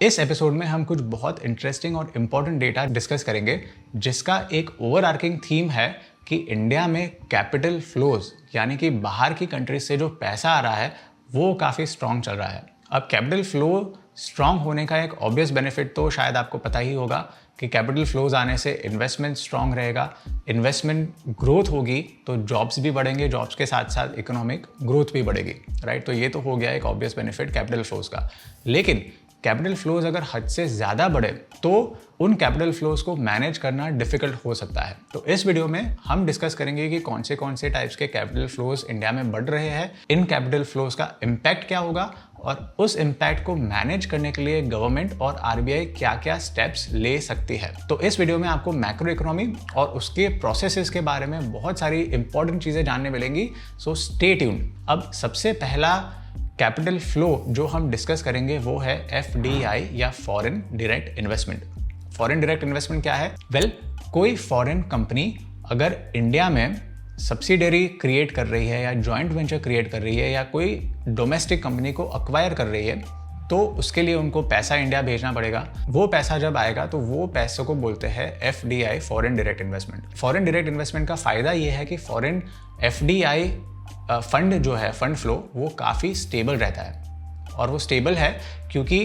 इस एपिसोड में हम कुछ बहुत इंटरेस्टिंग और इम्पोर्टेंट डेटा डिस्कस करेंगे जिसका एक ओवरआर्किंग थीम है कि इंडिया में कैपिटल फ्लोज यानी कि बाहर की कंट्रीज से जो पैसा आ रहा है वो काफ़ी स्ट्रॉन्ग चल रहा है। अब कैपिटल फ्लो स्ट्रॉन्ग होने का एक ऑब्वियस बेनिफिट तो शायद आपको पता ही होगा कि कैपिटल फ्लोज आने से इन्वेस्टमेंट स्ट्रॉन्ग रहेगा, इन्वेस्टमेंट ग्रोथ होगी तो जॉब्स भी बढ़ेंगे, जॉब्स के साथ साथ इकोनॉमिक ग्रोथ भी बढ़ेगी, राइट। तो ये तो हो गया एक ऑब्वियस बेनिफिट कैपिटल फ्लोज का। लेकिन कैपिटल फ्लोज अगर हद से ज़्यादा बढ़े तो उन कैपिटल फ्लोज को मैनेज करना डिफिकल्ट हो सकता है। तो इस वीडियो में हम डिस्कस करेंगे कि कौन से टाइप्स के कैपिटल फ्लोज इंडिया में बढ़ रहे हैं, इन कैपिटल फ्लोज का इम्पैक्ट क्या होगा और उस इम्पैक्ट को मैनेज करने के लिए गवर्नमेंट और आरबीआई क्या क्या स्टेप्स ले सकती है। तो इस वीडियो में आपको मैक्रो इकोनॉमी और उसके प्रोसेसेस के बारे में बहुत सारी इंपॉर्टेंट चीज़ें जानने मिलेंगी, सो स्टे ट्यून्ड। अब सबसे पहला कैपिटल फ्लो जो हम डिस्कस करेंगे वो है FDI या foreign direct investment. Foreign direct investment क्या है? कोई फॉरेन कंपनी अगर इंडिया में सब्सिडरी क्रिएट कर रही है या जॉइंट वेंचर क्रिएट कर रही है या कोई डोमेस्टिक कंपनी को अक्वायर कर रही है तो उसके लिए उनको पैसा इंडिया भेजना पड़ेगा। वो पैसा जब आएगा तो वो पैसे को बोलते हैं FDI, foreign direct investment. Foreign direct investment का फायदा ये है कि फॉरेन FDI फंड जो है, फंड फ्लो, वो काफ़ी स्टेबल रहता है। और वो स्टेबल है क्योंकि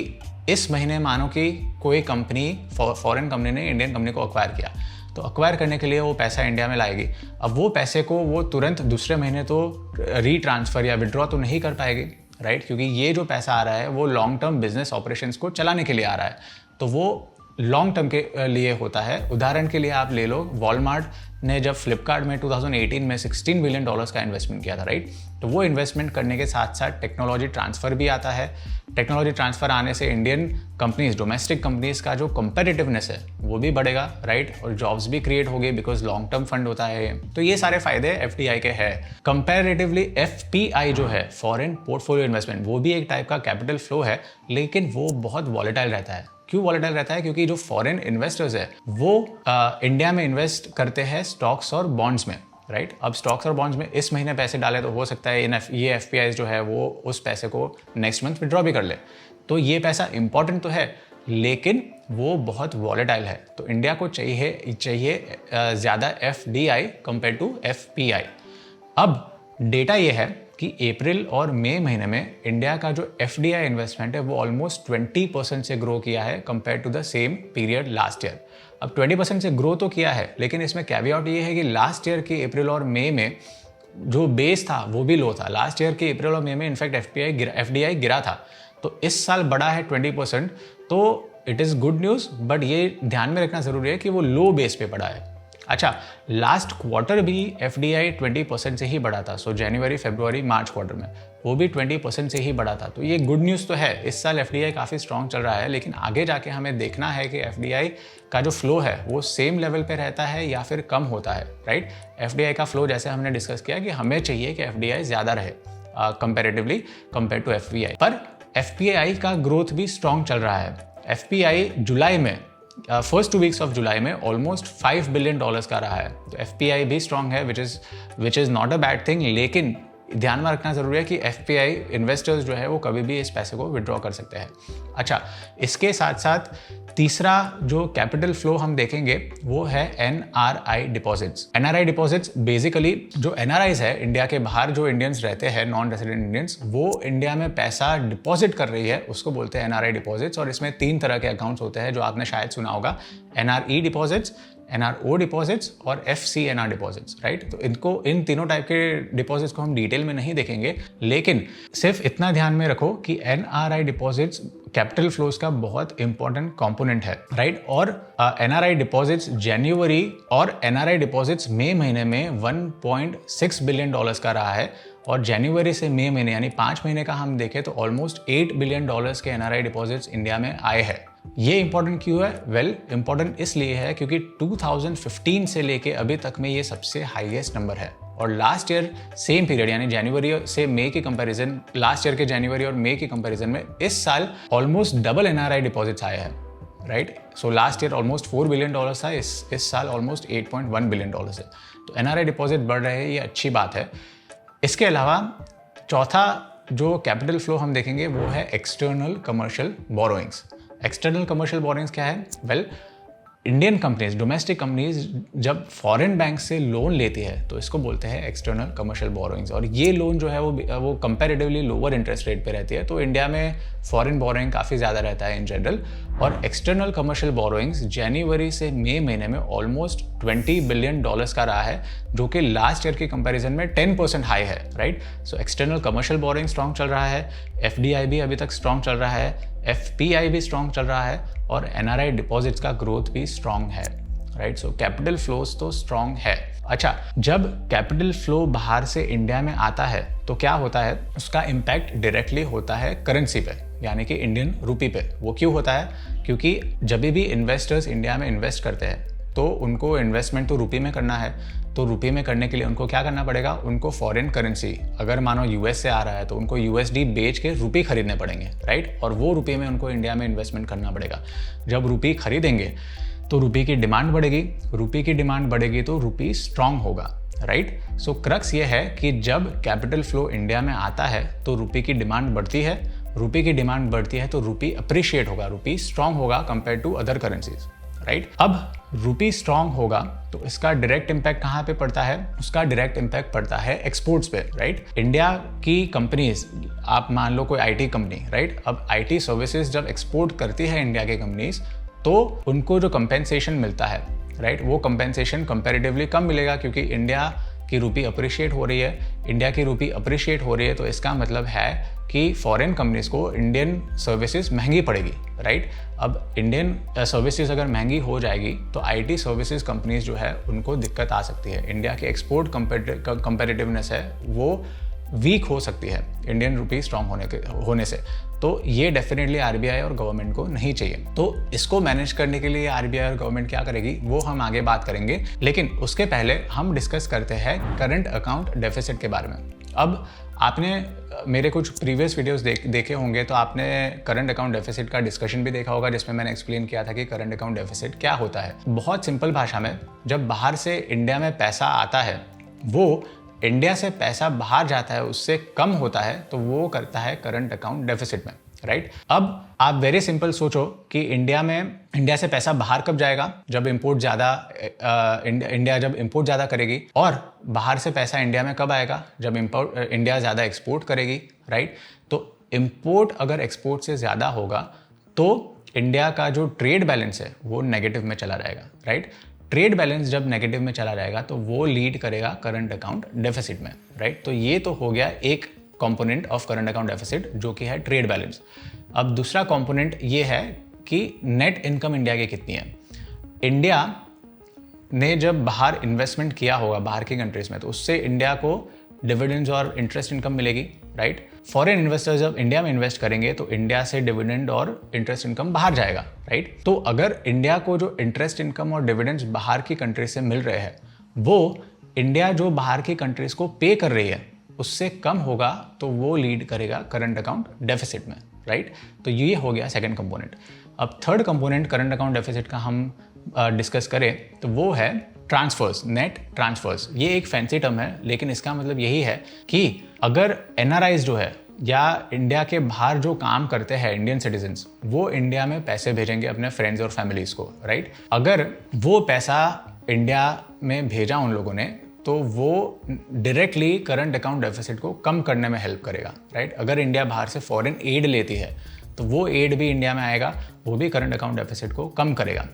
इस महीने मानो कि कोई कंपनी, फॉरेन कंपनी ने इंडियन कंपनी को अक्वायर किया तो अक्वायर करने के लिए वो पैसा इंडिया में लाएगी। अब वो पैसे को वो तुरंत दूसरे महीने तो रीट्रांसफ़र या विड्रॉ तो नहीं कर पाएगी, राइट, क्योंकि ये जो पैसा आ रहा है वो लॉन्ग टर्म बिजनेस ऑपरेशंस को चलाने के लिए आ रहा है, तो वो लॉन्ग टर्म के लिए होता है। उदाहरण के लिए आप ले लो, वॉलमार्ट ने जब फ्लिपकार्ट में 2018 में $16 बिलियन का इन्वेस्टमेंट किया था, राइट, तो वो इन्वेस्टमेंट करने के साथ साथ टेक्नोलॉजी ट्रांसफ़र भी आता है। टेक्नोलॉजी ट्रांसफ़र आने से इंडियन कंपनीज, डोमेस्टिक कंपनीज का जो कंपेटिटिवनेस है वो भी बढ़ेगा, राइट, और जॉब्स भी क्रिएट होगी बिकॉज लॉन्ग टर्म फंड होता है। तो ये सारे फायदे FDI के हैं। कंपैरेटिवली FPI जो है, फॉरेन पोर्टफोलियो इन्वेस्टमेंट, वो भी एक टाइप का कैपिटल फ्लो है, लेकिन वो बहुत वॉलेटाइल रहता है। क्यों वॉलेटाइल रहता है? क्योंकि जो फॉरेन इन्वेस्टर्स है वो इंडिया में इन्वेस्ट करते हैं स्टॉक्स और बॉन्ड्स में, राइट। अब स्टॉक्स और बॉन्ड्स में इस महीने पैसे डाले तो हो सकता है ये FPI जो है वो उस पैसे को नेक्स्ट मंथ विड्रॉ भी कर ले। तो ये पैसा इंपॉर्टेंट तो है लेकिन वो बहुत वॉलेटाइल है, तो इंडिया को चाहिए ज़्यादा FDI कंपेयर टू FPI। अब डेटा ये है कि अप्रैल और मई महीने में इंडिया का जो FDI इन्वेस्टमेंट है वो ऑलमोस्ट 20% से ग्रो किया है compare to the same period last year. अब 20% से ग्रो तो किया है, लेकिन इसमें कैवियट ये है कि लास्ट ईयर के अप्रैल और मई में जो बेस था वो भी लो था। लास्ट ईयर के अप्रैल और मई में इनफैक्ट FDI गिरा था, तो इस साल बढ़ा है 20%, तो it is good news, but ये ध्यान में रखना ज़रूरी है कि वो लो बेस पे बढ़ा है। अच्छा, लास्ट क्वार्टर भी FDI 20% से ही बढ़ा था, सो जनवरी, फरवरी, मार्च क्वार्टर में वो भी 20% से ही बढ़ा था, तो ये गुड न्यूज़ तो है। इस साल FDI काफ़ी स्ट्रॉन्ग चल रहा है, लेकिन आगे जाके हमें देखना है कि FDI का जो फ्लो है वो सेम लेवल पे रहता है या फिर कम होता है, राइट। FDI का फ्लो जैसे हमने डिस्कस किया कि हमें चाहिए कि FDI ज़्यादा रहे कंपेरेटिवली कंपेयर टू FPI, पर FPI का ग्रोथ भी स्ट्रॉन्ग चल रहा है। FPI जुलाई में फर्स्ट 2 वीक्स ऑफ जुलाई में ऑलमोस्ट $5 बिलियन का रहा है, तो FPI भी स्ट्रॉन्ग है, which is not a bad thing. लेकिन ध्यान में रखना ज़रूरी है कि FPI इन्वेस्टर्स जो है वो कभी भी इस पैसे को विड्रॉ कर सकते हैं। अच्छा, इसके साथ साथ तीसरा जो कैपिटल फ्लो हम देखेंगे वो है NRI deposits. NRI deposits basically जो NRIs है, इंडिया के बाहर जो इंडियंस रहते हैं, नॉन रेजिडेंट इंडियंस, वो इंडिया में पैसा डिपॉजिट कर रही है, उसको बोलते हैं NRI डिपॉजिट्स। और इसमें 3 तरह के अकाउंट्स होते हैं जो आपने शायद सुना होगा, NRE डिपॉजिट्स, NRO डिपॉजिट्स और FCNR डिपॉजिट्स, राइट। तो इन तीनों टाइप के डिपॉजिट्स को हम डिटेल में नहीं देखेंगे, लेकिन सिर्फ इतना ध्यान में रखो कि NRI डिपॉजिट्स कैपिटल फ्लोज का बहुत इंपॉर्टेंट कंपोनेंट है, राइट। और NRI डिपॉजिट्स जनवरी और NRI डिपॉजिट्स मई महीने में $1.6 बिलियन का रहा है, और जनवरी से मई महीने यानी 5 महीने का हम देखें तो ऑलमोस्ट $8 बिलियन के NRI डिपॉजिट्स इंडिया में आए हैं। ये इंपॉर्टेंट क्यों है? इंपॉर्टेंट इसलिए है क्योंकि 2015 से लेके अभी तक में ये सबसे हाईएस्ट नंबर है, और लास्ट ईयर सेम पीरियड यानी जनवरी से मई की कंपैरिजन, लास्ट ईयर के जनवरी और मई की कंपैरिजन में इस साल ऑलमोस्ट डबल NRI डिपॉजिट्स आए हैं, right. So last year almost $4 billion था, इस साल ऑलमोस्ट $8.1 बिलियन है। तो NRI डिपॉजिट बढ़ रहे हैं, ये अच्छी बात है। इसके अलावा चौथा जो कैपिटल फ्लो हम देखेंगे वो है external commercial borrowings. External commercial borings क्या है? Well, Indian companies, domestic companies जब फॉरेन बैंक से लोन लेती है तो इसको बोलते हैं एक्सटर्नल कमर्शियल बोरोइंग्स, और ये लोन जो है वो कंपैरेटिवली लोअर इंटरेस्ट रेट पे रहती है। तो इंडिया में फॉरेन बोरोइंग काफ़ी ज़्यादा रहता है इन जनरल, और एक्सटर्नल कमर्शियल बोरोइंग्स जनवरी से मई महीने में ऑलमोस्ट $20 बिलियन का रहा है, जो कि लास्ट ईयर के कंपैरिजन में 10% हाई है, right. So external commercial borrowing strong चल रहा है, FDI भी अभी तक स्ट्रॉन्ग चल रहा है, FPI भी स्ट्रॉन्ग चल रहा है, और NRI डिपॉजिट्स का ग्रोथ भी स्ट्रॉन्ग है, राइट। सो कैपिटल फ्लोज तो स्ट्रॉन्ग है। अच्छा, जब कैपिटल फ्लो बाहर से इंडिया में आता है तो क्या होता है? उसका इम्पैक्ट डायरेक्टली होता है करेंसी पे, यानी कि इंडियन रूपी पे। वो क्यों होता है? क्योंकि जब भी इन्वेस्टर्स इंडिया में इन्वेस्ट करते हैं तो उनको इन्वेस्टमेंट तो रुपये में करना है, तो रुपये में करने के लिए उनको क्या करना पड़ेगा? उनको फॉरेन करेंसी, अगर मानो US से आ रहा है तो उनको USD बेच के रुपये खरीदने पड़ेंगे, राइट। और वो रुपये में उनको इंडिया में इन्वेस्टमेंट करना पड़ेगा। जब रुपये खरीदेंगे तो रुपये की डिमांड बढ़ेगी, रुपये की डिमांड बढ़ेगी तो रुपये स्ट्रांग होगा, राइट। सो क्रक्स ये है कि जब कैपिटल फ्लो इंडिया में आता है तो रुपये की डिमांड बढ़ती है, रुपये की डिमांड बढ़ती है तो रुपये अप्रिशिएट होगा, रुपये स्ट्रांग होगा compare to other currencies, right. अब रुपये स्ट्रांग होगा तो इसका डायरेक्ट इम्पैक्ट कहाँ पे पड़ता है? उसका डायरेक्ट इम्पैक्ट पड़ता है एक्सपोर्ट्स पे, राइट। इंडिया की कंपनीज, आप मान लो कोई IT कंपनी, राइट। अब IT सर्विसेज जब एक्सपोर्ट करती है इंडिया की कंपनीज तो उनको जो कंपेंसेशन मिलता है, राइट, वो कंपेंसेशन कंपैरेटिवली कम मिलेगा, क्योंकि इंडिया की रुपये अप्रिशिएट हो रही है। इंडिया की रुपये अप्रिशिएट हो रही है तो इसका मतलब है कि फॉरेन कंपनीज को इंडियन सर्विसेज महंगी पड़ेगी, राइट। अब इंडियन सर्विसेज अगर महंगी हो जाएगी तो IT सर्विसेज कंपनीज जो है उनको दिक्कत आ सकती है। इंडिया के एक्सपोर्ट कंपेरेटिवनेस है वो वीक हो सकती है इंडियन रुपी स्ट्रॉन्ग होने से। तो ये डेफिनेटली RBI और गवर्नमेंट को नहीं चाहिए। तो इसको मैनेज करने के लिए RBI और गवर्नमेंट क्या करेगी वो हम आगे बात करेंगे, लेकिन उसके पहले हम डिस्कस करते हैं करंट अकाउंट डेफिसिट के बारे में। अब आपने मेरे कुछ प्रीवियस वीडियोस देखे होंगे तो आपने करंट अकाउंट डेफिसिट का डिस्कशन भी देखा होगा, जिसमें मैंने एक्सप्लेन किया था कि करंट अकाउंट डेफिसिट क्या होता है। बहुत सिंपल भाषा में, जब बाहर से इंडिया में पैसा आता है, वो इंडिया से पैसा बाहर जाता है उससे कम होता है तो वो करता है करंट अकाउंट डेफिसिट में, राइट। अब आप वेरी सिंपल सोचो कि इंडिया से पैसा बाहर कब जाएगा? जब इंडिया जब इंपोर्ट ज़्यादा करेगी, और बाहर से पैसा इंडिया में कब आएगा? जब इंडिया ज़्यादा एक्सपोर्ट करेगी, राइट। तो इंपोर्ट अगर एक्सपोर्ट से ज़्यादा होगा तो इंडिया का जो ट्रेड बैलेंस है वो नेगेटिव में चला जाएगा, राइट। ट्रेड बैलेंस जब नेगेटिव में चला जाएगा तो वो लीड करेगा करंट अकाउंट डेफिसिट में, राइट। तो ये तो हो गया एक component of current account deficit, जो कि है ट्रेड बैलेंस। अब दूसरा कंपोनेंट ये है कि नेट इनकम इंडिया की कितनी है। इंडिया ने जब बाहर इन्वेस्टमेंट किया होगा बाहर की कंट्रीज में तो उससे इंडिया को डिविडेंड्स और इंटरेस्ट इनकम मिलेगी, राइट। फॉरेन इन्वेस्टर्स जब इंडिया में इन्वेस्ट करेंगे तो इंडिया से डिविडेंड और इंटरेस्ट इनकम बाहर जाएगा, राइट। तो अगर इंडिया को जो इंटरेस्ट इनकम और डिविडेंड्स बाहर की कंट्रीज से मिल रहे हैं वो इंडिया जो बाहर की कंट्रीज को पे कर रही है उससे कम होगा तो वो लीड करेगा करंट अकाउंट डेफिसिट में, राइट। तो ये हो गया सेकंड कंपोनेंट। अब third component current account deficit का हम डिस्कस करें तो वो है ट्रांसफर्स, नेट ट्रांसफर्स। ये एक फैंसी टर्म है, लेकिन इसका मतलब यही है कि अगर NRIs जो है या इंडिया के बाहर जो काम करते हैं इंडियन सिटीजन्स, वो इंडिया में पैसे भेजेंगे अपने फ्रेंड्स और फैमिलीज को, राइट। अगर वो पैसा इंडिया में भेजा उन लोगों ने तो वो डायरेक्टली करंट अकाउंट डेफिसिट को कम करने में हेल्प करेगा, राइट। अगर इंडिया बाहर से फॉरेन एड लेती है तो वो एड भी इंडिया में आएगा, वो भी करंट अकाउंट डेफिसिट को कम करेगा।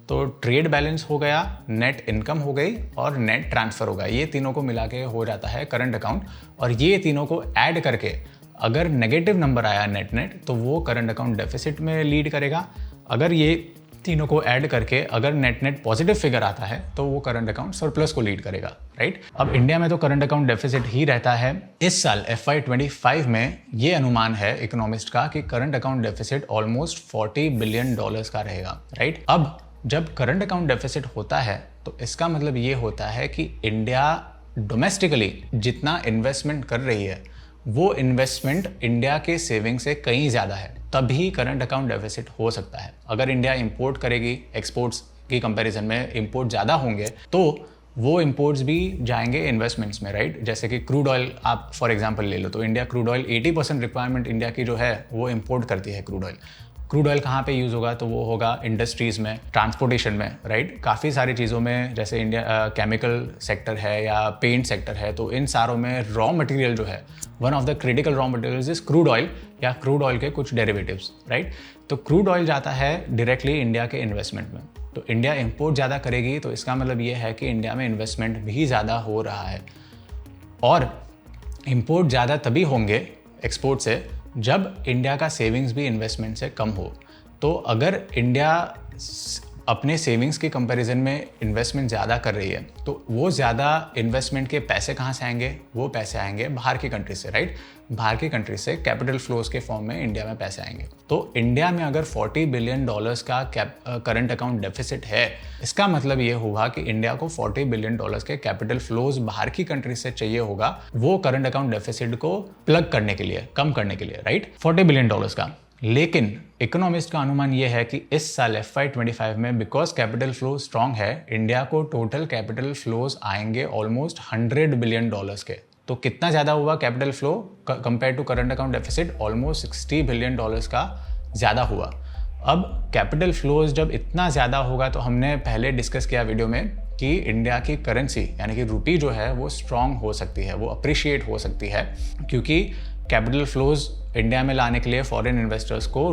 तो ट्रेड बैलेंस हो गया, नेट इनकम हो गई और नेट ट्रांसफर हो गया। ये तीनों को मिला के हो जाता है करंट अकाउंट, और ये तीनों को ऐड करके अगर नेगेटिव नंबर आया नेट तो वो करंट अकाउंट डेफिसिट में लीड करेगा। अगर ये तीनों को ऐड करके अगर नेट पॉजिटिव फिगर आता है तो वो करंट अकाउंट सरप्लस को लीड करेगा, राइट। अब इंडिया में तो करंट अकाउंट डेफिसिट ही रहता है। इस साल FY25 में ये अनुमान है इकोनॉमिस्ट का कि current account deficit almost $40 billion का रहेगा, राइट। अब जब करंट अकाउंट डेफिसिट होता है तो इसका मतलब ये होता है कि इंडिया डोमेस्टिकली जितना इन्वेस्टमेंट कर रही है वो इन्वेस्टमेंट इंडिया के सेविंग से कहीं ज़्यादा है, तभी करंट अकाउंट डेफिसिट हो सकता है। अगर इंडिया इंपोर्ट करेगी, एक्सपोर्ट्स की कंपैरिजन में इंपोर्ट ज़्यादा होंगे तो वो इंपोर्ट्स भी जाएंगे इन्वेस्टमेंट्स में, राइट। जैसे कि क्रूड ऑयल आप फॉर एग्जांपल ले लो तो India crude oil 80% requirement India की जो है वो इंपोर्ट करती है क्रूड ऑयल। क्रूड ऑयल कहाँ पे यूज़ होगा, तो वो होगा इंडस्ट्रीज़ में, ट्रांसपोर्टेशन में, राइट। काफ़ी सारी चीज़ों में, जैसे इंडिया केमिकल सेक्टर है या पेंट सेक्टर है, तो इन सारों में रॉ मटेरियल जो है, one of the critical raw materials is crude oil या क्रूड ऑयल के कुछ डेरिवेटिव्स, राइट। तो क्रूड ऑयल जाता है डायरेक्टली इंडिया के इन्वेस्टमेंट में। तो इंडिया इंपोर्ट ज़्यादा करेगी, तो इसका मतलब ये है कि इंडिया में इन्वेस्टमेंट भी ज़्यादा हो रहा है। और इंपोर्ट ज़्यादा तभी होंगे एक्सपोर्ट से जब इंडिया का सेविंग्स भी इन्वेस्टमेंट से कम हो। तो अगर इंडिया अपने सेविंग्स के कंपैरिजन में इन्वेस्टमेंट ज़्यादा कर रही है, तो वो ज़्यादा इन्वेस्टमेंट के पैसे कहाँ से आएंगे, वो पैसे आएंगे बाहर की कंट्री से, राइट। बाहर की कंट्री से कैपिटल फ्लोज के फॉर्म में इंडिया में पैसे आएंगे। तो इंडिया में अगर $40 बिलियन का करंट अकाउंट डेफिसिट है, इसका मतलब ये हुआ कि इंडिया को $40 बिलियन के कैपिटल फ्लोज बाहर की कंट्री से चाहिए होगा वो करंट अकाउंट डेफिसिट को प्लग करने के लिए, कम करने के लिए, राइट, $40 बिलियन का। लेकिन इकोनॉमिस्ट का अनुमान यह है कि इस साल FY25 में बिकॉज कैपिटल फ्लो स्ट्रांग है, इंडिया को टोटल कैपिटल फ्लोज आएंगे ऑलमोस्ट $100 बिलियन के। तो कितना ज़्यादा हुआ capital flow compare to current account deficit, almost $60 billion का ज़्यादा हुआ। अब कैपिटल फ्लोज जब इतना ज़्यादा होगा, तो हमने पहले डिस्कस किया वीडियो में कि इंडिया की करेंसी यानी कि रुपी जो है वो स्ट्रांग हो सकती है, वो अप्रिशिएट हो सकती है, क्योंकि कैपिटल फ्लोज इंडिया में लाने के लिए फॉरेन इन्वेस्टर्स को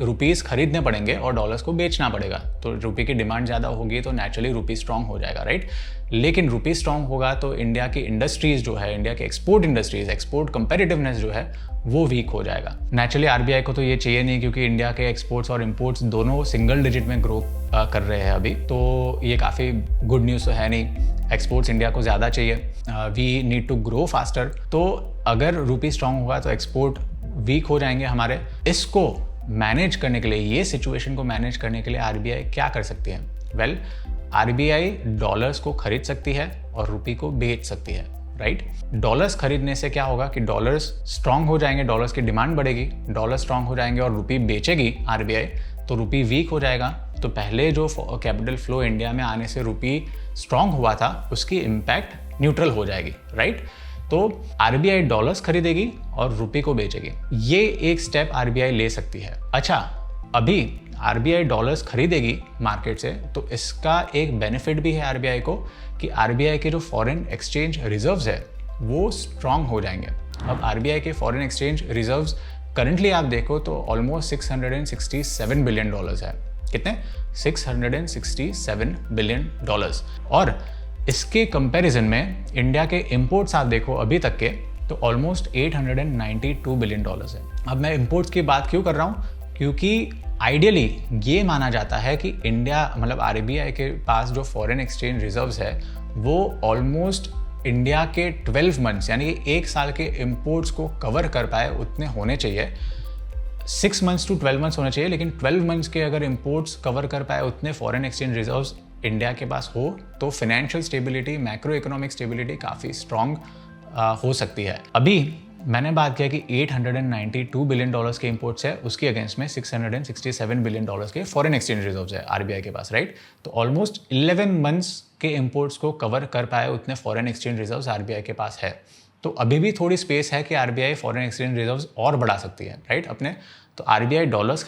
रुपीस खरीदने पड़ेंगे और डॉलर्स को बेचना पड़ेगा। तो रुपये की डिमांड ज़्यादा होगी तो नेचुरली रुपी स्ट्रांग हो जाएगा, राइट। लेकिन रुपी स्ट्रांग होगा तो इंडिया की इंडस्ट्रीज जो है, इंडिया के एक्सपोर्ट इंडस्ट्रीज, एक्सपोर्ट कंपेटिटिवनेस जो है वो वीक हो जाएगा। नेचुरली आरबीआई को तो ये चाहिए नहीं, क्योंकि इंडिया के एक्सपोर्ट्स और इंपोर्ट्स दोनों सिंगल डिजिट में ग्रो कर रहे हैं अभी, तो ये काफ़ी गुड न्यूज़ तो है नहीं। एक्सपोर्ट्स इंडिया को ज़्यादा चाहिए, we need to grow faster. तो अगर रुपी स्ट्रांग होगा तो एक्सपोर्ट वीक हो जाएंगे हमारे। इसको मैनेज करने के लिए, ये सिचुएशन को मैनेज करने के लिए आरबीआई क्या कर सकती है? वेल, आरबीआई डॉलर्स को खरीद सकती है और रुपी को बेच सकती है, राइट। डॉलर्स खरीदने से क्या होगा कि डॉलर्स स्ट्रांग हो जाएंगे, डॉलर्स की डिमांड बढ़ेगी, डॉलर स्ट्रांग हो जाएंगे और रुपी बेचेगी आरबीआई, तो रुपी वीक हो जाएगा। तो पहले जो कैपिटल फ्लो इंडिया में आने से रुपी स्ट्रांग हुआ था, उसकी इम्पैक्ट न्यूट्रल हो जाएगी, राइट। तो आरबीआई डॉलर्स खरीदेगी और रुपी को बेचेगी। ये एक स्टेप आरबीआई ले सकती है। अच्छा, अभी आरबीआई डॉलर्स खरीदेगी मार्केट से, तो इसका एक बेनिफिट भी है आरबीआई को कि आरबीआई के जो फॉरेन एक्सचेंज रिजर्व्स है वो स्ट्रांग हो जाएंगे। अब आरबीआई के फॉरेन एक्सचेंज रिजर्व्स करंटली आप देखो तो ऑलमोस्ट $667 बिलियन है। कितने? $667 बिलियन। और इसके कंपैरिजन में इंडिया के इंपोर्ट्स आप देखो अभी तक के तो ऑलमोस्ट $892 बिलियन है। अब मैं इंपोर्ट्स की बात क्यों कर रहा हूँ? क्योंकि आइडियली ये माना जाता है कि इंडिया, मतलब आरबीआई के पास जो फॉरेन एक्सचेंज रिजर्व्स है वो ऑलमोस्ट इंडिया के 12 मंथ्स यानी कि एक साल के इंपोर्ट्स को कवर कर पाए उतने होने चाहिए। 6 मंथ्स टू 12 मंथ्स होने चाहिए, लेकिन 12 मंथ्स के अगर इंपोर्ट्स कवर कर पाए उतने फॉरेन एक्सचेंज रिजर्व्स इंडिया के पास हो तो financial stability, macro economic stability काफ़ी स्ट्रांग हो सकती है। अभी मैंने बात किया कि $892 बिलियन के इंपोर्ट्स है, उसके अगेंस्ट में $667 बिलियन के फॉरेन एक्सचेंज रिजर्व्स है आरबीआई के पास, राइट। तो ऑलमोस्ट 11 मंथ्स के इंपोर्ट्स को कवर कर पाए उतने फॉरेन एक्सचेंज रिजर्व्स आरबीआई के पास है। तो अभी भी थोड़ी स्पेस है कि आरबीआई फॉरेन एक्सचेंज रिजर्व्स और बढ़ा सकती है, राइट अपने। तो आरबीआई डॉलर्स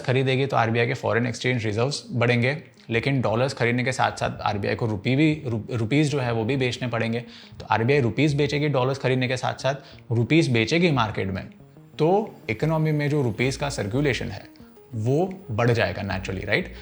खरीदेगी तो आरबीआई के फॉरेन एक्सचेंज रिजर्व्स बढ़ेंगे, लेकिन डॉलर्स खरीदने के साथ साथ आरबीआई को रुपीज़ जो है वो भी बेचने पड़ेंगे। तो आरबीआई रुपीज़ बेचेगी डॉलर्स खरीदने के साथ साथ रुपीज़ बेचेगी मार्केट में, तो इकोनॉमी में जो रुपीज़ का सर्कुलेशन है वो बढ़ जाएगा नेचुरली, राइट।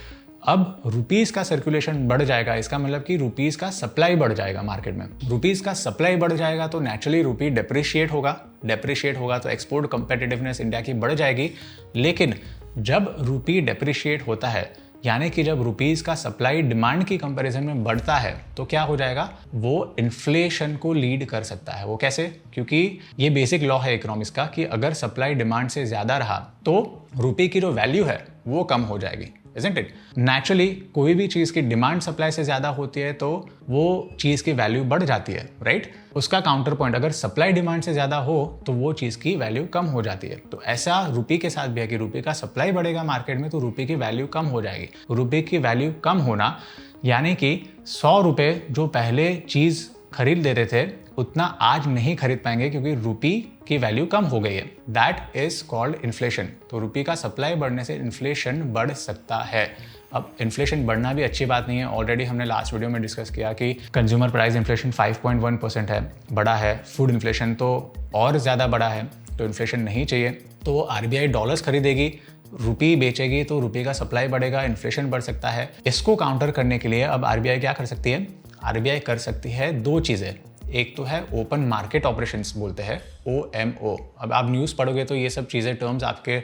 अब रुपीज़ का सर्कुलेशन बढ़ जाएगा, इसका मतलब कि रुपीज़ का सप्लाई बढ़ जाएगा मार्केट में। रुपीज़ का सप्लाई बढ़ जाएगा तो नेचुरली रुपी डेप्रिशिएट होगा तो एक्सपोर्ट कंपेटिटिवनेस इंडिया की बढ़ जाएगी। लेकिन जब रुपी डेप्रिशिएट होता है, यानी कि जब रुपीज़ का सप्लाई डिमांड की कंपैरिजन में बढ़ता है, तो क्या हो जाएगा? वो इन्फ्लेशन को लीड कर सकता है। वो कैसे? क्योंकि ये बेसिक लॉ है इकोनॉमिक्स का कि अगर सप्लाई डिमांड से ज़्यादा रहा तो रुपये की जो वैल्यू है वो कम हो जाएगी, isn't it? नेचुरली कोई भी चीज़ की डिमांड सप्लाई से ज़्यादा होती है तो वो चीज़ की वैल्यू बढ़ जाती है, राइट। उसका काउंटर पॉइंट, अगर सप्लाई डिमांड से ज़्यादा हो तो वो चीज़ की वैल्यू कम हो जाती है। तो ऐसा रुपये के साथ भी है कि रुपये का सप्लाई बढ़ेगा मार्केट में तो रुपये की वैल्यू कम हो जाएगी। रुपये की वैल्यू कम होना यानी कि 100 रुपये जो पहले चीज़ खरीद लेते थे उतना आज नहीं खरीद पाएंगे क्योंकि रुपी की वैल्यू कम हो गई है। That is called inflation. तो रुपी का सप्लाई बढ़ने से इन्फ्लेशन बढ़ सकता है। अब इन्फ्लेशन बढ़ना भी अच्छी बात नहीं है। ऑलरेडी हमने लास्ट वीडियो में डिस्कस किया कि कंज्यूमर प्राइस इन्फ्लेशन 5.1% है, बड़ा है। फूड इन्फ्लेशन तो और ज़्यादा बड़ा है, तो इन्फ्लेशन नहीं चाहिए। तो आरबीआई डॉलर्स खरीदेगी, रुपी बेचेगी, तो रुपी का सप्लाई बढ़ेगा, इन्फ्लेशन बढ़ सकता है। इसको काउंटर करने के लिए अब आरबीआई क्या कर सकती है? आरबीआई कर सकती है दो चीज़ें। एक तो है ओपन मार्केट ऑपरेशंस बोलते हैं, OMO। अब आप न्यूज़ पढ़ोगे तो ये सब चीज़ें टर्म्स आपके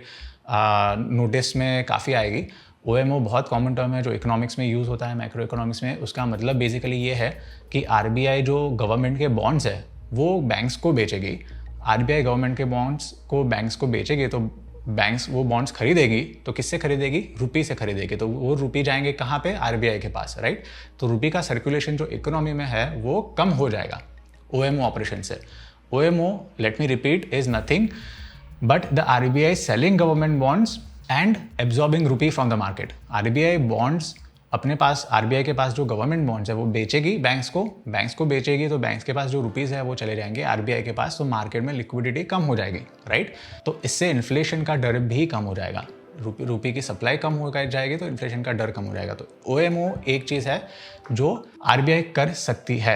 नोटिस में काफ़ी आएगी। OMO बहुत कॉमन टर्म है जो इकोनॉमिक्स में यूज़ होता है, मैक्रो इकोनॉमिक्स में। उसका मतलब बेसिकली ये है कि आरबीआई जो गवर्नमेंट के बॉन्ड्स है वो बैंक्स को बेचेगी। आरबीआई गवर्नमेंट के बॉन्ड्स को बैंक्स को बेचेगी तो बैंक्स वो बॉन्ड्स खरीदेगी, तो किससे खरीदेगी? रुपी से खरीदेगी। तो वो रुपी जाएंगे कहाँ पे? आरबीआई के पास, राइट। तो रुपी का सर्कुलेशन जो इकोनॉमी में है वो कम हो जाएगा OMO ऑपरेशन से। OMO, let me repeat, is nothing but the RBI selling government bonds and absorbing rupee from the market. RBI bonds अपने पास, आरबीआई के पास जो गवर्नमेंट बॉन्ड्स है वो बेचेगी बैंक्स को बेचेगी, तो बैंक्स के पास जो रुपीज़ है वो चले जाएंगे आरबीआई के पास, तो मार्केट में लिक्विडिटी कम हो जाएगी, राइट। तो इससे इन्फ्लेशन का डर भी कम हो जाएगा। रुपी की सप्लाई कम हो जाएगी तो इन्फ्लेशन का डर कम हो जाएगा। तो OMO एक चीज़ है जो आरबीआई कर सकती है।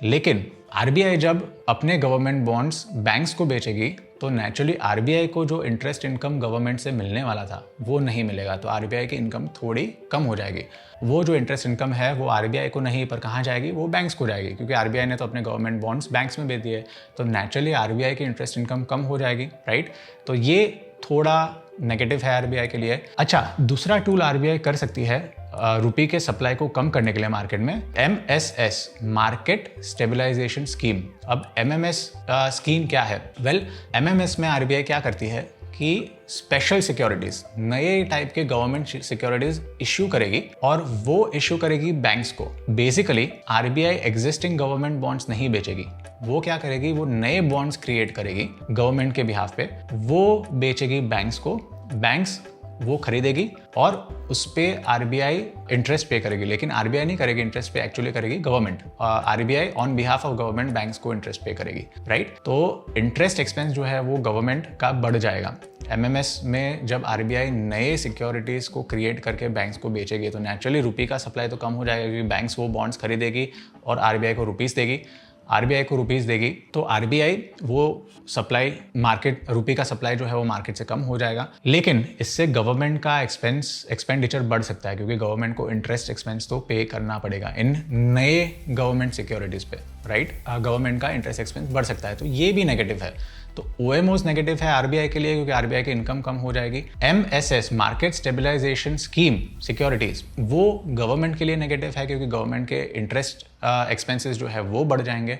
लेकिन आरबीआई जब अपने गवर्नमेंट बॉन्ड्स बैंक्स को बेचेगी तो नेचुरली आरबीआई को जो इंटरेस्ट इनकम गवर्नमेंट से मिलने वाला था वो नहीं मिलेगा, तो आरबीआई की इनकम थोड़ी कम हो जाएगी। वो जो इंटरेस्ट इनकम है वो आरबीआई को नहीं, पर कहाँ जाएगी? वो बैंक्स को जाएगी, क्योंकि आरबीआई ने तो अपने गवर्नमेंट बॉन्ड्स बैंक्स में बेच दिए, तो नेचुरली आरबीआई की इंटरेस्ट इनकम कम हो जाएगी, राइट। तो ये थोड़ा नेगेटिव है आरबीआई के लिए। अच्छा, दूसरा टूल आरबीआई कर सकती है रुपी के सप्लाई को कम करने के लिए मार्केट में, MSS, मार्केट स्टेबलाइजेशन स्कीम। अब MMS स्कीम क्या है? वेल, MMS में आरबीआई क्या करती है कि स्पेशल सिक्योरिटीज, नए टाइप के गवर्नमेंट सिक्योरिटीज इश्यू करेगी और वो इश्यू करेगी बैंक्स को। Basically RBI existing government bonds नहीं बेचेगी, वो क्या करेगी? वो नए बॉन्ड्स क्रिएट करेगी गवर्नमेंट के बिहाफ पे, वो बेचेगी बैंक्स को, बैंक्स वो खरीदेगी और उस पे आरबीआई इंटरेस्ट पे करेगी। लेकिन आरबीआई नहीं करेगी इंटरेस्ट पे, एक्चुअली करेगी government. RBI on behalf of government banks को इंटरेस्ट पे करेगी, राइट। तो इंटरेस्ट एक्सपेंस जो है वो गवर्नमेंट का बढ़ जाएगा। MMS में जब आरबीआई नए सिक्योरिटीज को क्रिएट करके बैंक्स को बेचेगी तो नेचुरली रुपी का सप्लाई तो कम हो जाएगा, क्योंकि बैंक्स वो बॉन्ड्स खरीदेगी और आरबीआई को रुपीस देगी। आरबीआई को रुपीस देगी तो आरबीआई वो सप्लाई, मार्केट, रुपी का सप्लाई जो है वो मार्केट से कम हो जाएगा। लेकिन इससे गवर्नमेंट का एक्सपेंडिचर बढ़ सकता है, क्योंकि गवर्नमेंट को इंटरेस्ट एक्सपेंस तो पे करना पड़ेगा इन नए गवर्नमेंट सिक्योरिटीज पे, राइट। गवर्नमेंट का इंटरेस्ट एक्सपेंस बढ़ सकता है, तो ये भी नेगेटिव है। तो OMOs नेगेटिव है आरबीआई के लिए, क्योंकि आरबीआई की इनकम कम हो जाएगी। MSS, market stabilization scheme securities, वो गवर्नमेंट के लिए नेगेटिव है, क्योंकि गवर्नमेंट के इंटरेस्ट एक्सपेंसेस जो है वो बढ़ जाएंगे।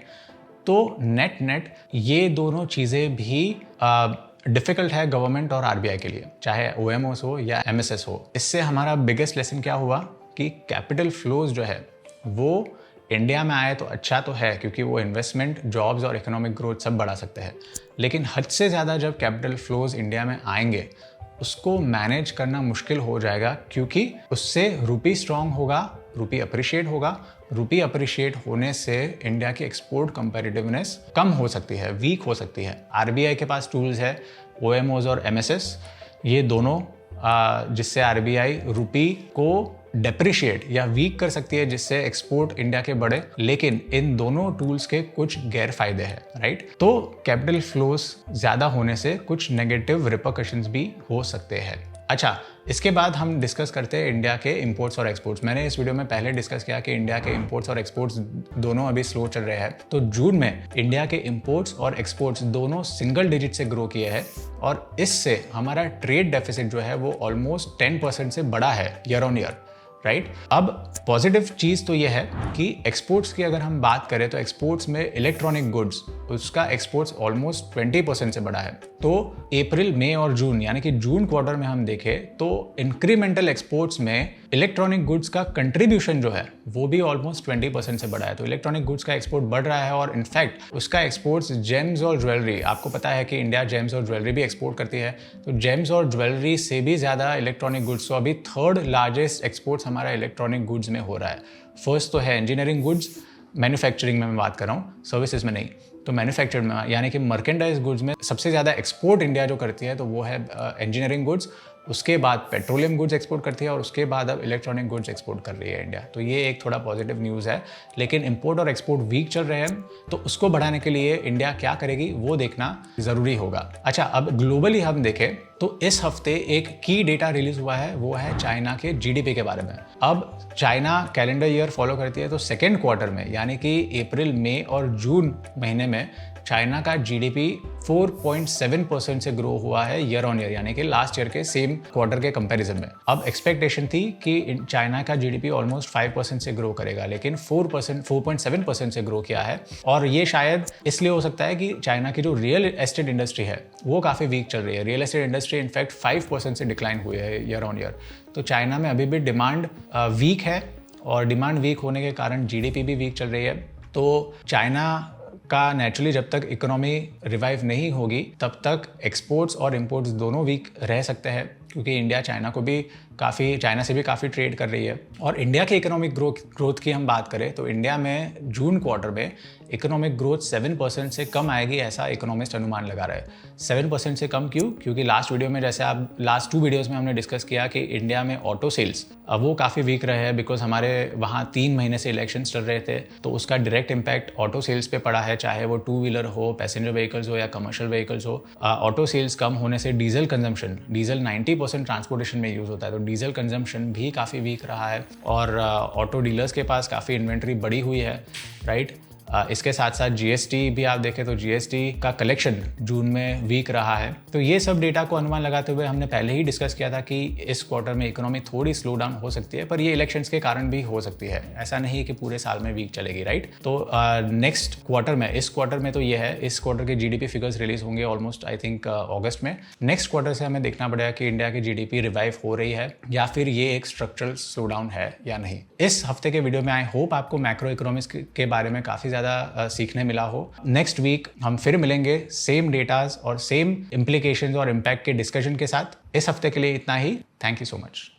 तो नेट ये दोनों चीज़ें भी डिफिकल्ट है गवर्नमेंट और आरबीआई के लिए, चाहे OMOs हो या MSS हो। इससे हमारा बिगेस्ट लेसन क्या हुआ कि कैपिटल फ्लोज जो है वो इंडिया में आए तो अच्छा तो है, क्योंकि वो इन्वेस्टमेंट, जॉब्स और इकोनॉमिक ग्रोथ सब बढ़ा सकते हैं। लेकिन हद से ज़्यादा जब कैपिटल फ्लोज इंडिया में आएंगे उसको मैनेज करना मुश्किल हो जाएगा, क्योंकि उससे रुपी स्ट्रांग होगा, रुपी अप्रिशिएट होगा। रुपी अप्रिशिएट होने से इंडिया की एक्सपोर्ट कंपेटिटिवनेस कम हो सकती है, वीक हो सकती है। आरबीआई के पास टूल्स है, OMOs और MSS, ये दोनों, जिससे आरबीआई रुपी को डेप्रिशिएट या वीक कर सकती है, जिससे एक्सपोर्ट इंडिया के बढ़े। लेकिन इन दोनों टूल्स के कुछ गैर फायदे हैं, राइट। तो कैपिटल फ्लोज ज्यादा होने से कुछ नेगेटिव रिपरकशंस भी हो सकते हैं। अच्छा, इसके बाद हम डिस्कस करते हैं इंडिया के इंपोर्ट्स और एक्सपोर्ट्स। मैंने इस वीडियो में पहले डिस्कस किया कि इंडिया के इंपोर्ट्स और एक्सपोर्ट्स दोनों अभी स्लो चल रहे हैं। तो जून में इंडिया के इंपोर्ट्स और एक्सपोर्ट्स दोनों सिंगल डिजिट से ग्रो किए हैं और इससे हमारा ट्रेड डेफिसिट जो है वो ऑलमोस्ट 10% से बड़ा है ईयर ऑन ईयर, राइट। अब पॉजिटिव चीज़ तो ये है कि एक्सपोर्ट्स की अगर हम बात करें तो एक्सपोर्ट्स में इलेक्ट्रॉनिक गुड्स, उसका एक्सपोर्ट्स ऑलमोस्ट 20% से बढ़ा है। तो अप्रैल, मई और जून, यानी कि जून क्वार्टर में हम देखें तो इंक्रीमेंटल एक्सपोर्ट्स में इलेक्ट्रॉनिक गुड्स का कंट्रीब्यूशन जो है वो भी ऑलमोस्ट 20% से बढ़ा है। तो इलेक्ट्रॉनिक गुड्स का एक्सपोर्ट बढ़ रहा है और इनफैक्ट उसका एक्सपोर्ट्स जेम्स और ज्वेलरी, आपको पता है कि इंडिया जेम्स और ज्वेलरी भी एक्सपोर्ट करती है, तो जेम्स और ज्वेलरी से भी ज़्यादा इलेक्ट्रॉनिक गुड्स। तो अभी थर्ड लार्जेस्ट एक्सपोर्ट्स हमारा इलेक्ट्रॉनिक गुड्स में हो रहा है। फर्स्ट तो है इंजीनियरिंग गुड्स, मैन्युफैक्चरिंग में मैं बात कर रहा हूँ, सर्विसेज में नहीं। तो मैन्युफैक्चर्ड में यानी कि मर्केंडाइज गुड्स में सबसे ज़्यादा एक्सपोर्ट इंडिया जो करती है तो वो है इंजीनियरिंग गुड्स, उसके बाद पेट्रोलियम गुड्स एक्सपोर्ट करती है और उसके बाद अब इलेक्ट्रॉनिक गुड्स एक्सपोर्ट कर रही है इंडिया। तो ये एक थोड़ा पॉजिटिव न्यूज़ है, लेकिन इंपोर्ट और एक्सपोर्ट वीक चल रहे हैं, तो उसको बढ़ाने के लिए इंडिया क्या करेगी वो देखना ज़रूरी होगा। अच्छा, अब ग्लोबली हम देखें तो इस हफ्ते एक की डेटा रिलीज हुआ है, वो है चाइना के जीडीपी के बारे में। अब चाइना कैलेंडर ईयर फॉलो करती है, तो सेकेंड क्वार्टर में यानी कि अप्रैल, मई और जून महीने में चाइना का जीडीपी 4.7% से ग्रो हुआ है ईयर ऑन ईयर, यानी कि लास्ट ईयर के सेम क्वार्टर के कंपैरिजन में। अब एक्सपेक्टेशन थी कि चाइना का जीडीपी ऑलमोस्ट 5% से ग्रो करेगा, लेकिन 4.7% से ग्रो किया है। और ये शायद इसलिए हो सकता है कि चाइना की जो रियल एस्टेट इंडस्ट्री है वो काफ़ी वीक चल रही है। रियल एस्टेट इंडस्ट्री इनफैक्ट 5% से डिक्लाइन हुई है ईयर ऑन ईयर। तो चाइना में अभी भी डिमांड वीक है, और डिमांड वीक होने के कारण जीडीपी भी वीक चल रही है। तो चाइना का नेचुरली जब तक इकोनॉमी रिवाइव नहीं होगी तब तक एक्सपोर्ट्स और इंपोर्ट्स दोनों वीक रह सकते हैं, क्योंकि इंडिया चाइना से भी काफ़ी ट्रेड कर रही है। और इंडिया के इकोनॉमिक ग्रोथ की हम बात करें तो इंडिया में जून क्वार्टर में इकोनॉमिक ग्रोथ 7% से कम आएगी, ऐसा इकोनॉमिस्ट अनुमान लगा रहा है। 7% से कम क्यों? क्योंकि लास्ट वीडियो में, जैसे आप लास्ट 2 वीडियोज़ में हमने डिस्कस किया कि इंडिया में ऑटो सेल्स वो काफ़ी वीक रहे हैं, बिकॉज हमारे वहाँ 3 महीने से इलेक्शन चल रहे थे, तो उसका डायरेक्ट इम्पैक्ट ऑटो सेल्स पे पड़ा है, चाहे वो 2 व्हीलर हो, पैसेंजर व्हीकल्स हो या कमर्शियल व्हीकल्स हो। ऑटो सेल्स कम होने से डीजल 90% ट्रांसपोर्टेशन में यूज़ होता है, तो डीजल कंजम्पशन भी काफ़ी वीक रहा है। और ऑटो डीलर्स के पास काफ़ी इन्वेंट्री बढ़ी हुई है, राइट। इसके साथ साथ जीएसटी भी आप देखें तो जीएसटी का कलेक्शन जून में वीक रहा है। तो ये सब डेटा को अनुमान लगाते हुए हमने पहले ही डिस्कस किया था कि इस क्वार्टर में इकोनॉमी थोड़ी स्लो डाउन हो सकती है, पर ये इलेक्शंस के कारण भी हो सकती है, ऐसा नहीं कि पूरे साल में वीक चलेगी, राइट। तो नेक्स्ट क्वार्टर में, इस क्वार्टर में तो ये है, इस क्वार्टर के जीडीपी फिगर्स रिलीज होंगे ऑलमोस्ट आई थिंक अगस्त में। नेक्स्ट क्वार्टर से हमें देखना पड़ेगा कि इंडिया की जीडीपी रिवाइव हो रही है या फिर ये एक स्ट्रक्चरल स्लो डाउन है या नहीं। इस हफ्ते के वीडियो में आई होप आपको मैक्रो इकोनॉमिक्स के बारे में काफ़ी ज़्यादा सीखने मिला हो। नेक्स्ट वीक हम फिर मिलेंगे सेम डेटाज और सेम इम्प्लीकेशंस और इम्पैक्ट के डिस्कशन के साथ। इस हफ्ते के लिए इतना ही। Thank you so much.